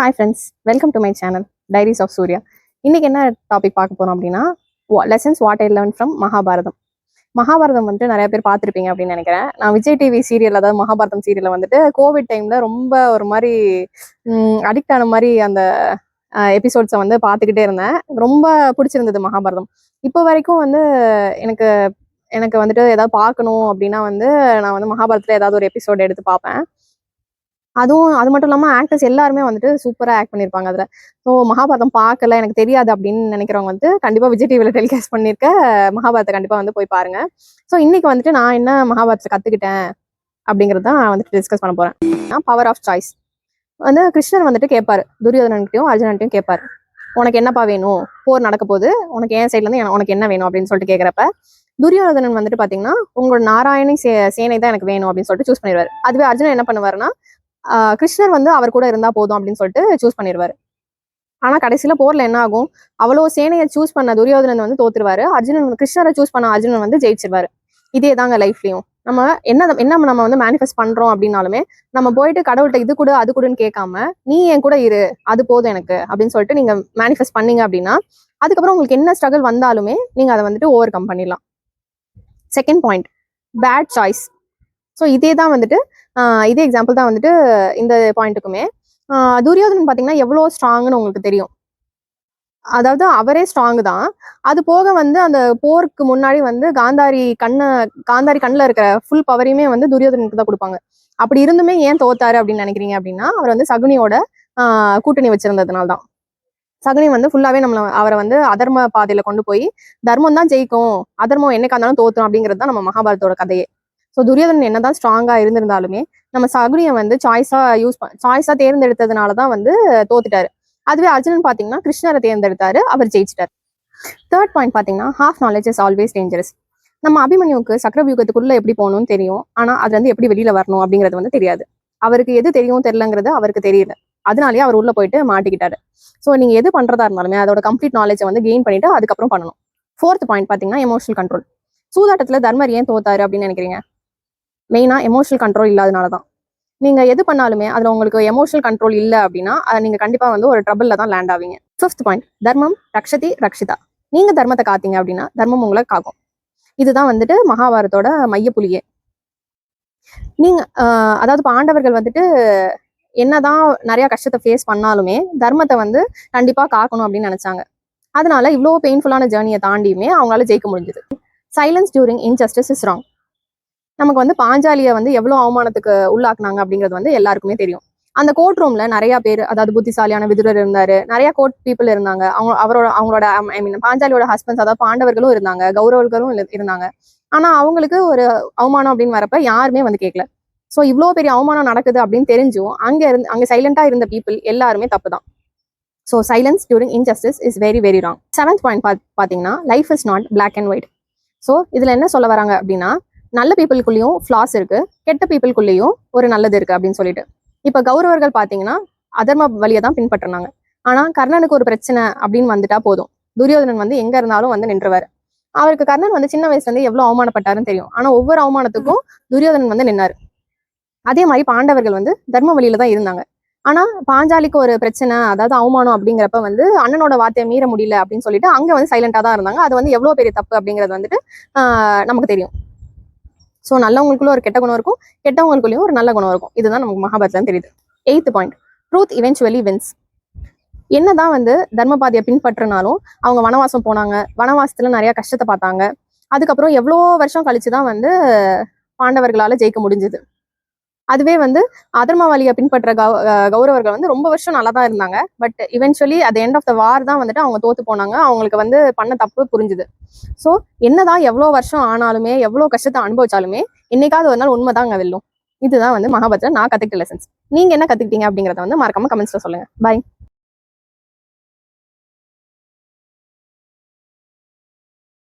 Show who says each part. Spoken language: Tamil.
Speaker 1: Hi friends, welcome to my channel diaries of Surya. இன்னைக்கு என்ன டாபிக் பார்க்க போறோம் அப்படின்னா, lessons what I learn from Mahabharata. Mahabharata வந்துட்டு நிறைய பேர் பார்த்துருப்பீங்க அப்படின்னு நினைக்கிறேன். நான் விஜய் டிவி சீரியல், அதாவது மகாபாரதம் சீரியல்ல வந்துட்டு கோவிட் டைம்ல ரொம்ப ஒரு மாதிரி அடிக்ட் ஆன மாதிரி அந்த எபிசோட்ஸை வந்து பார்த்துக்கிட்டே இருந்தேன். ரொம்ப பிடிச்சிருந்தது மகாபாரதம். இப்போ வரைக்கும் வந்து எனக்கு எனக்கு வந்துட்டு ஏதாவது பார்க்கணும் அப்படின்னா வந்து நான் வந்து மகாபாரதத்துல ஏதாவது ஒரு எபிசோட் எடுத்து பார்ப்பேன். அதுவும் அது மட்டும் இல்லாமல் ஆக்டர்ஸ் எல்லாருமே வந்துட்டு சூப்பராக ஆக்ட் பண்ணியிருப்பாங்க அதில். ஸோ மகாபாரதம் பார்க்கல, எனக்கு தெரியாது அப்படின்னு நினைக்கிறவங்க வந்து கண்டிப்பாக விஜய் டிவியில் டெலிகாஸ்ட் பண்ணியிருக்க மகாபாரத்தை கண்டிப்பாக வந்து போய் பாருங்க. ஸோ இன்னைக்கு வந்துட்டு நான் என்ன மகாபாரத்தை கற்றுக்கிட்டேன் அப்படிங்கிறது தான் நான் வந்துட்டு டிஸ்கஸ் பண்ண போகிறேன். பவர் ஆஃப் சாய்ஸ் வந்து கிருஷ்ணர் வந்துட்டு கேட்பாரு, துரியோதனன்கிட்டையும் அர்ஜுனன்ட்டையும் கேட்பாரு, உனக்கு என்னப்பா வேணும், போர் நடக்க போது, உனக்கு என் சைட்லேருந்து உனக்கு என்ன வேணும் அப்படின்னு சொல்லிட்டு கேட்குறப்ப துரியோதனன் வந்துட்டு பார்த்தீங்கன்னா உங்களோட நாராயணி சேனை தான் எனக்கு வேணும் அப்படின்னு சொல்லிட்டு சூஸ் பண்ணிடுவார். அதுவே அர்ஜுனன் என்ன பண்ணுவாருன்னா, கிருஷ்ணர் வந்து அவர் கூட இருந்தா போதும் அப்படின்னு சொல்லிட்டு சூஸ் பண்ணிடுவாரு. ஆனா கடைசியில போர்ல என்ன ஆகும், அவ்வளோ சேனையை சூஸ் பண்ண துரியோதனன் வந்து தோத்துருவாரு. கிருஷ்ணரை சூஸ் பண்ண அர்ஜுனன் வந்து ஜெயிச்சிருவாரு. இதே தாங்க லைஃப்லயும் நம்ம என்ன நம்ம வந்து மேனிஃபெஸ்ட் பண்றோம் அப்படின்னாலுமே நம்ம போயிட்டு கடவுள்கிட்ட இது கூட அது கூடன்னு கேட்காம, நீ என் கூட இரு, அது போதும் எனக்கு அப்படின்னு சொல்லிட்டு நீங்க மேனிஃபெஸ்ட் பண்ணீங்க அப்படின்னா அதுக்கப்புறம் உங்களுக்கு என்ன ஸ்ட்ரகிள் வந்தாலுமே நீங்க அதை வந்துட்டு ஓவர் கம் பண்ணிடலாம். Second point, bad choice. So இதே தான் வந்துட்டு இதே எக்ஸாம்பிள் தான் வந்துட்டு இந்த பாயிண்ட்டுக்குமே. துரியோதனன் பார்த்தீங்கன்னா எவ்வளோ ஸ்ட்ராங்னு உங்களுக்கு தெரியும். அதாவது அவரே ஸ்ட்ராங் தான். அது போக வந்து அந்த போருக்கு முன்னாடி வந்து காந்தாரி கண்ணில் இருக்கிற ஃபுல் பவரையுமே வந்து துரியோதனனுக்கு தான் கொடுப்பாங்க. அப்படி இருந்துமே ஏன் தோத்தாரு அப்படின்னு நினைக்கிறீங்க அப்படின்னா, அவர் வந்து சகுனியோட கூட்டணி வச்சிருந்ததுனால தான். சகுனி வந்து ஃபுல்லாவே அவரை வந்து அதர்ம பாதையில கொண்டு போய் தர்மம் தான் ஜெயிக்கும், அதர்மம் என்னைக்கா இருந்தாலும் தோத்துரும் அப்படிங்கிறது தான் நம்ம மகாபாரதத்தோட கதையே. ஸோ துரியோதனன் என்னதான் ஸ்ட்ராங்கா இருந்திருந்தாலுமே நம்ம சகுனியை வந்து சாய்ஸா தேர்ந்தெடுத்ததுனால தான் வந்து தோத்துட்டாரு. அதுவே அர்ஜுனன் பாத்தீங்கன்னா கிருஷ்ணரை தேர்ந்தெடுத்தாரு, அவர் ஜெயிச்சிட்டாரு. தேர்ட் பாயிண்ட் பாத்தீங்கன்னா, half knowledge is always dangerous. நம்ம அபிமன்யுக்கு சக்கரவியூகத்துக்குள்ள எப்படி போகணும்னு தெரியும், ஆனா அதுல இருந்து எப்படி வெளியில வரணும் அப்படிங்கிறது வந்து தெரியாது. அவருக்கு எது தெரியும் தெரியலங்கிறது அவருக்கு தெரியல, அதனாலேயே அவர் உள்ள போயிட்டு மாட்டிக்கிட்டாரு. ஸோ நீங்க எது பண்றதா இருந்தாலுமே அதோட கம்ப்ளீட் நாலேஜை வந்து கெயின் பண்ணிட்டு அதுக்கப்புறம் பண்ணணும். ஃபோர்த் பாயிண்ட் பாத்தீங்கன்னா, எமோஷனல் கண்ட்ரோல். சூதாட்டத்துல தர்மர் ஏன் தோத்தாரு அப்படின்னு நினைக்கிறீங்க? மெயினா எமோஷனல் கண்ட்ரோல் இல்லாதனாலதான். நீங்க எது பண்ணாலுமே அதுல உங்களுக்கு எமோஷனல் கண்ட்ரோல் இல்லை அப்படின்னா அதை நீங்க கண்டிப்பா வந்து ஒரு ட்ரபிள்ல தான் லேண்ட் ஆவீங்க. ஃபிஃப்த் பாயிண்ட், தர்மம் ரக்ஷதி ரக்ஷிதா. நீங்க தர்மத்தை காத்தீங்க அப்படின்னா தர்மம் உங்களை காக்கும். இதுதான் வந்துட்டு மகாபாரதத்தோட மையப்புலியே. நீங்க அதாவது பாண்டவர்கள் வந்துட்டு என்னதான் நிறைய கஷ்டத்தை ஃபேஸ் பண்ணாலுமே தர்மத்தை வந்து கண்டிப்பா காக்கணும் அப்படின்னு நினைச்சாங்க. அதனால இவ்வளோ பெயின்ஃபுல்லான ஜேர்னியை தாண்டியுமே அவங்களால ஜெயிக்க முடிஞ்சது. Silence during injustice is wrong. நமக்கு வந்து பாஞ்சாலியை வந்து எவ்வளவு அவமானத்துக்கு உள்ளாக்குனாங்க அப்படிங்கிறது வந்து எல்லாருக்குமே தெரியும். அந்த கோர்ட் ரூம்ல நிறைய பேர், அதாவது புத்திசாலியான விதுரர் இருந்தாரு, நிறைய கோர்ட் பீப்புள் இருந்தாங்க. அவங்களோட ஐ மீன் பாஞ்சாலியோட ஹஸ்பண்ட்ஸ், அதாவது பாண்டவர்களும் இருந்தாங்க, கௌரவர்களும் இருந்தாங்க. ஆனா அவங்களுக்கு ஒரு அவமானம் அப்படின்னு வரப்ப யாருமே வந்து கேட்கல. ஸோ இவ்வளோ பெரிய அவமானம் நடக்குது அப்படின்னு தெரிஞ்சும் அங்க சைலண்டா இருந்த பீப்புள் எல்லாருமே தப்பு தான். So silence during injustice is very very wrong. Seventh point பாத்தீங்கன்னா, life is not black and white. So இதுல என்ன சொல்ல வராங்க அப்படின்னா, நல்ல பீப்புளுக்குள்ளேயும் ஃபிளாஸ் இருக்கு, கெட்ட பீப்புளுக்குள்ளேயும் ஒரு நல்லது இருக்கு அப்படின்னு சொல்லிட்டு. இப்ப கௌரவர்கள் பாத்தீங்கன்னா அதர்ம வழியை தான் பின்பற்றினாங்க. ஆனா கர்ணனுக்கு ஒரு பிரச்சனை அப்படின்னு வந்துட்டா போதும், துரியோதனன் வந்து எங்க இருந்தாலும் வந்து நின்றுவாரு. அவருக்கு கர்ணன் வந்து சின்ன வயசுல இருந்து எவ்வளவு அவமானப்பட்டாருன்னு தெரியும். ஆனா ஒவ்வொரு அவமானத்துக்கும் துரியோதனன் வந்து நின்னாரு. அதே மாதிரி பாண்டவர்கள் வந்து தர்ம வழியில தான் இருந்தாங்க. ஆனா பாஞ்சாலிக்கு ஒரு பிரச்சனை, அதாவது அவமானம் அப்படிங்கிறப்ப வந்து அண்ணனோட வார்த்தையை மீற முடியல அப்படின்னு சொல்லிட்டு அங்க வந்து சைலண்டா தான் இருந்தாங்க. அது வந்து எவ்வளவு பெரிய தப்பு அப்படிங்கிறது வந்துட்டு நமக்கு தெரியும். ஸோ நல்லவங்களுக்குள்ள ஒரு கெட்ட குணம் இருக்கும், கெட்டவங்களுக்குள்ளேயும் ஒரு நல்ல குணம் இருக்கும். இதுதான் நமக்கு மகாபாரதம் தெரியுது. Eighth point, truth eventually wins. என்னதான் வந்து தர்மபாதையை பின்பற்றினாலும் அவங்க வனவாசம் போனாங்க, வனவாசத்துல நிறைய கஷ்டத்தை பார்த்தாங்க. அதுக்கப்புறம் எவ்வளோ வருஷம் கழிச்சுதான் வந்து பாண்டவர்களால ஜெயிக்க முடிஞ்சது. அதுவே வந்து அதர்ம வழியை பின்பற்ற கௌரவர்கள் வந்து ரொம்ப வருஷம் நல்லா தான் இருந்தாங்க. But eventually at end of the war தான் வந்துட்டு அவங்க தோத்து போனாங்க. அவங்களுக்கு வந்து பண்ண தப்பு புரிஞ்சுது. ஸோ என்னதான் எவ்வளோ வருஷம் ஆனாலுமே, எவ்வளோ கஷ்டத்தை அனுபவிச்சாலுமே என்னைக்காவது ஒரு நாள் உண்மைதாங்க வெல்லும். இதுதான் வந்து மகாபாரதத்துல நான் கத்துக்கிட்ட லெசன்ஸ். நீங்க என்ன கத்துக்கிட்டீங்க அப்படிங்கிறத வந்து மறக்காம கமெண்ட்ஸ்ல சொல்லுங்க. பாய்.